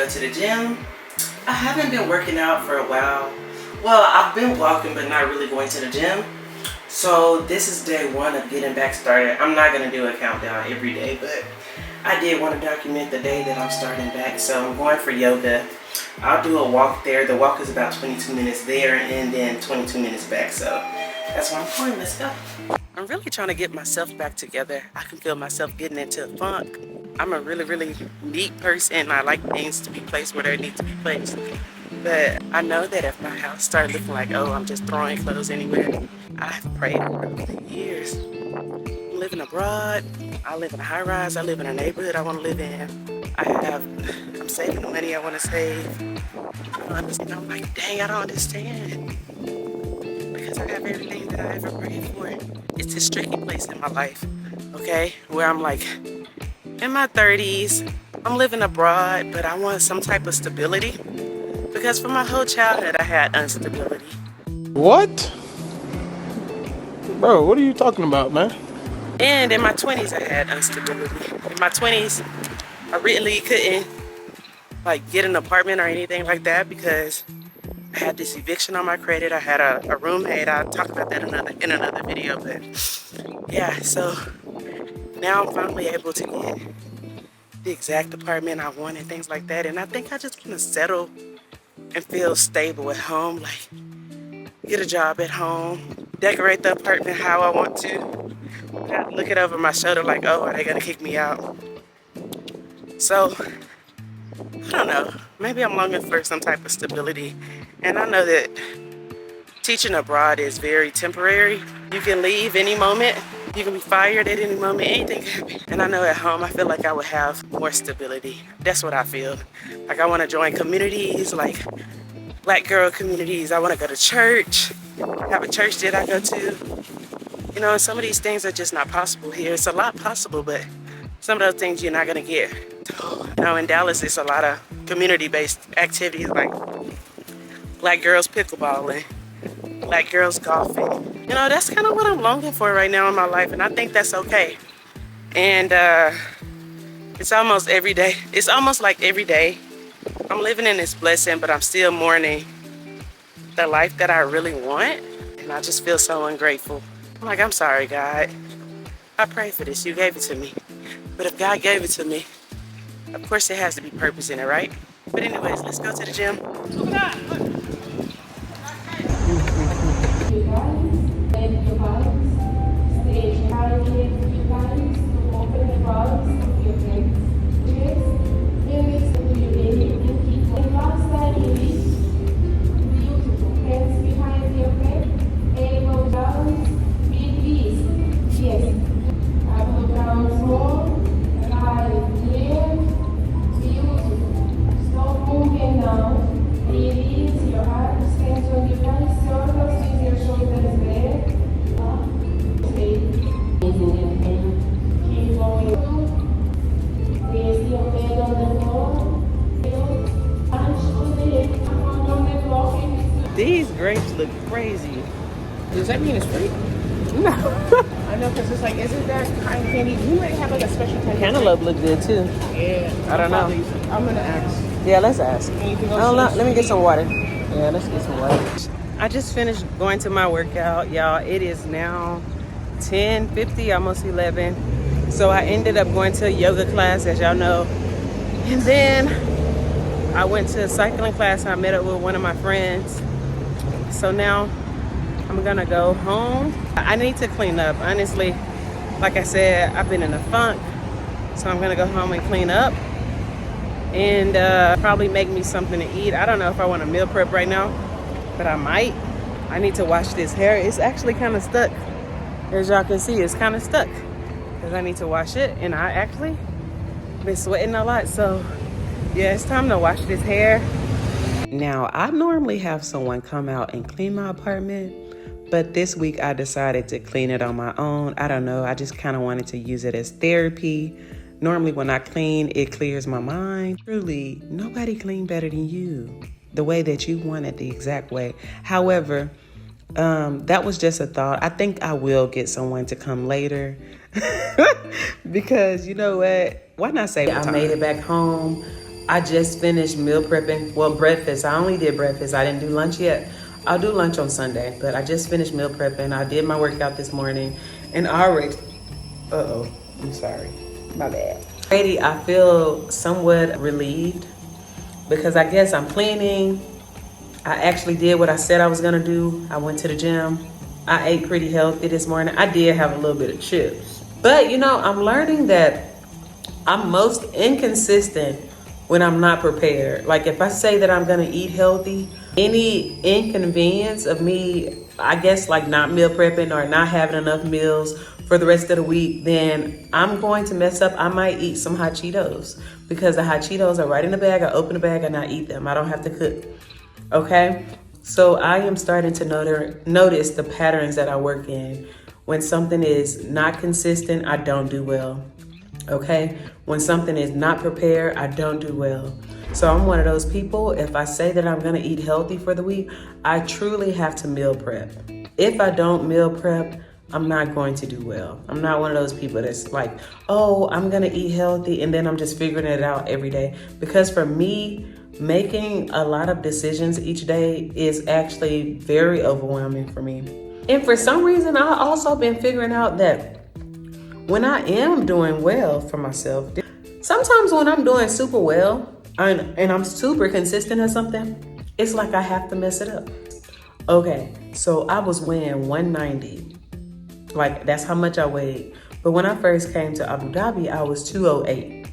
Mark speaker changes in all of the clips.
Speaker 1: go to the gym. I haven't been working out for a while. Well, I've been walking but not really going to the gym. So this is day one of getting back started. I'm not going to do a countdown every day, but I did want to document the day that I'm starting back. So I'm going for yoga. I'll do a walk there. The walk is about 22 minutes there and then 22 minutes back. So that's where I'm going. Let's go. I'm really trying to get myself back together. I can feel myself getting into a funk. I'm a really neat person. I like things to be placed where they need to be placed. But I know that if my house started looking like, oh, I'm just throwing clothes anywhere, I've prayed for it for years. I'm living abroad. I live in a high rise. I live in a neighborhood I want to live in. I'm saving the money I want to save. I don't understand. I'm like, dang, I don't understand. Because I have everything that I ever prayed for. It's this tricky place in my life, okay? Where I'm like, in my 30s, I'm living abroad, but I want some type of stability. Because for my whole childhood, I had instability.
Speaker 2: What? Bro, what are you talking about, man?
Speaker 1: And in my 20s, I had instability. In my 20s, I really couldn't like get an apartment or anything like that because I had this eviction on my credit. I had a roommate. I'll talk about that in another video. But yeah, so now I'm finally able to get the exact apartment I want and things like that. And I think I just want to settle and feel stable at home, like get a job at home, decorate the apartment how I want to, not look it over my shoulder like, oh, are they gonna kick me out? So, I don't know, maybe I'm longing for some type of stability. And I know that teaching abroad is very temporary. You can leave any moment, you can be fired at any moment, anything can happen. And I know at home, I feel like I would have more stability. That's what I feel. Like I want to join communities, like Black girl communities. I want to go to church, have a church that I go to. You know, and some of these things are just not possible here. It's a lot possible, but some of those things you're not going to get. You know, in Dallas, it's a lot of community-based activities like Black girls pickleball and Black girls golfing. You know, that's kind of what I'm longing for right now in my life, and I think that's okay. And it's almost every day. It's almost like every day I'm living in this blessing, but I'm still mourning the life that I really want, and I just feel so ungrateful. I'm like, I'm sorry, God. I prayed for this. You gave it to me. But if God gave it to me, of course there has to be purpose in it, right? But anyways, let's go to the gym. These grapes look crazy.
Speaker 2: Does that mean it's free?
Speaker 1: No.
Speaker 2: I know, because it's like, isn't that cotton candy? You might have like a special kind of
Speaker 1: Cantaloupe look good too.
Speaker 2: Yeah.
Speaker 1: I don't know.
Speaker 2: I'm going to ask.
Speaker 1: Yeah, let's ask.
Speaker 2: Anything else?
Speaker 1: I don't know. Let me get some water. Yeah, let's get some water. I just finished going to my workout, y'all. It is now 10:50, almost 11. So I ended up going to a yoga class, as y'all know. And then I went to a cycling class and I met up with one of my friends. So now I'm gonna go home. I need to clean up, honestly. Like I said, I've been in a funk. So I'm gonna go home and clean up and probably make me something to eat. I don't know if I want to meal prep right now, but I might. I need to wash this hair. It's actually kind of stuck. As y'all can see, it's kind of stuck because I need to wash it, and I actually been sweating a lot. So yeah, it's time to wash this hair. Now, I normally have someone come out and clean my apartment, but this week I decided to clean it on my own. I don't know, I just kind of wanted to use it as therapy. Normally when I clean, it clears my mind. Truly, nobody clean better than you. The way that you want it, the exact way. However, that was just a thought. I think I will get someone to come later because you know what? Why not save the time? I made it back home. I just finished meal prepping. Well, breakfast. I only did breakfast. I didn't do lunch yet. I'll do lunch on Sunday, but I just finished meal prepping. I did my workout this morning, and already, I'm sorry, my bad. Already, I feel somewhat relieved because I guess I'm cleaning. I actually did what I said I was gonna do. I went to the gym. I ate pretty healthy this morning. I did have a little bit of chips, but I'm learning that I'm most inconsistent when I'm not prepared. Like if I say that I'm gonna eat healthy, any inconvenience of me, I guess like not meal prepping or not having enough meals for the rest of the week, then I'm going to mess up. I might eat some hot Cheetos because the hot Cheetos are right in the bag. I open the bag and I eat them. I don't have to cook. Okay? So I am starting to notice the patterns that I work in. When something is not consistent, I don't do well. Okay? When something is not prepared, I don't do well. So I'm one of those people, if I say that I'm gonna eat healthy for the week, I truly have to meal prep. If I don't meal prep, I'm not going to do well. I'm not one of those people that's like, oh, I'm gonna eat healthy and then I'm just figuring it out every day. Because for me, making a lot of decisions each day is actually very overwhelming for me. And for some reason, I've also been figuring out that when I am doing well for myself, sometimes when I'm doing super well and I'm super consistent at something, it's like I have to mess it up. Okay, so I was weighing 190. Like that's how much I weighed. But when I first came to Abu Dhabi, I was 208.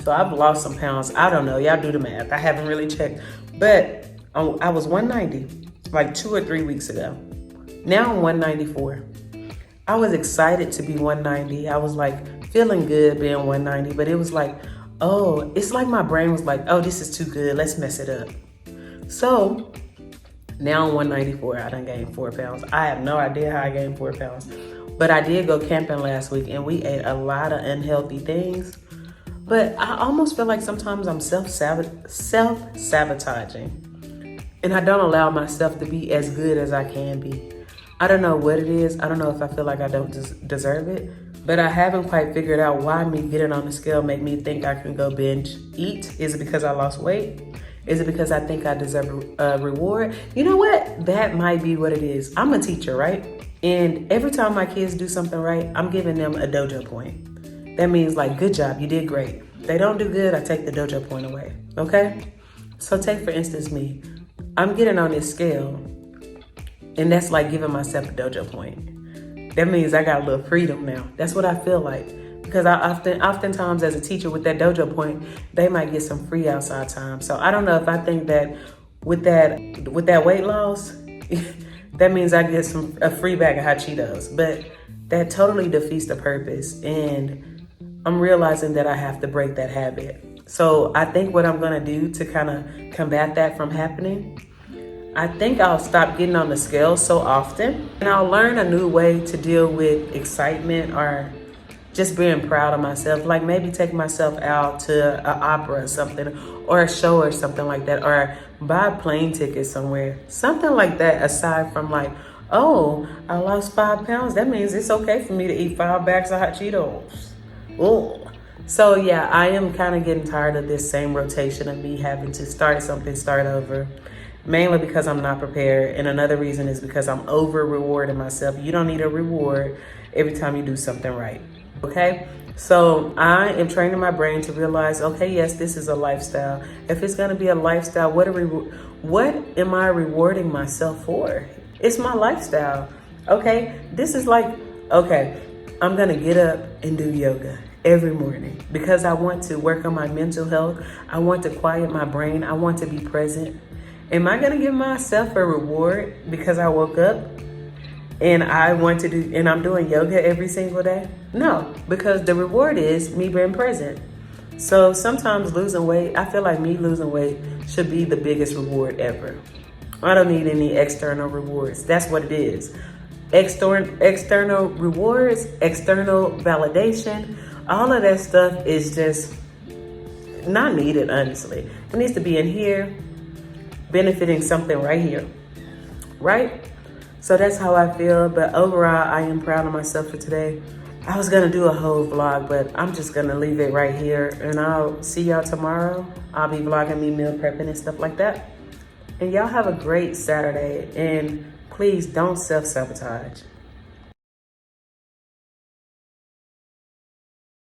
Speaker 1: So I've lost some pounds. I don't know. Y'all do the math. I haven't really checked. But I was 190 like 2 or 3 weeks ago. Now I'm 194. I was excited to be 190. I was like feeling good being 190. But it was like, oh, it's like my brain was like, oh, this is too good. Let's mess it up. So now I'm 194. I done gained 4 pounds. I have no idea how I gained 4 pounds. But I did go camping last week and we ate a lot of unhealthy things. But I almost feel like sometimes I'm self-sabotaging. And I don't allow myself to be as good as I can be. I don't know what it is. I don't know if I feel like I don't deserve it. But I haven't quite figured out why me getting on the scale make me think I can go binge eat. Is it because I lost weight? Is it because I think I deserve a reward? You know what? That might be what it is. I'm a teacher, right? And every time my kids do something right, I'm giving them a dojo point. That means like, good job, you did great. They don't do good, I take the dojo point away, okay? So take for instance me. I'm getting on this scale, and that's like giving myself a dojo point. That means I got a little freedom now. That's what I feel like. Because oftentimes as a teacher with that dojo point, they might get some free outside time. So I don't know if I think that with that weight loss, that means I get a free bag of hot Cheetos. But that totally defeats the purpose. And I'm realizing that I have to break that habit. So I think what I'm gonna do to kind of combat that from happening, I think I'll stop getting on the scale so often. And I'll learn a new way to deal with excitement or just being proud of myself. Like maybe take myself out to an opera or something, or a show or something like that, or buy a plane ticket somewhere. Something like that aside from like, oh, I lost 5 pounds. That means it's okay for me to eat 5 bags of hot Cheetos. Oh. So yeah, I am kind of getting tired of this same rotation of me having to start over. Mainly because I'm not prepared. And another reason is because I'm over rewarding myself. You don't need a reward every time you do something right. Okay? So I am training my brain to realize, okay, yes, this is a lifestyle. If it's going to be a lifestyle, what am I rewarding myself for? It's my lifestyle. Okay? This is like, okay, I'm going to get up and do yoga every morning because I want to work on my mental health. I want to quiet my brain. I want to be present. Am I going to give myself a reward because I woke up and I'm doing yoga every single day? No, because the reward is me being present. So sometimes losing weight, I feel like me losing weight should be the biggest reward ever. I don't need any external rewards. That's what it is. External rewards, external validation, all of that stuff is just not needed, honestly. It needs to be in here, benefiting something right here, right? So that's how I feel. But overall, I am proud of myself for today. I was gonna do a whole vlog, but I'm just gonna leave it right here, and I'll see y'all tomorrow. I'll be vlogging me meal prepping and stuff like that. And y'all have a great Saturday, and please don't self-sabotage.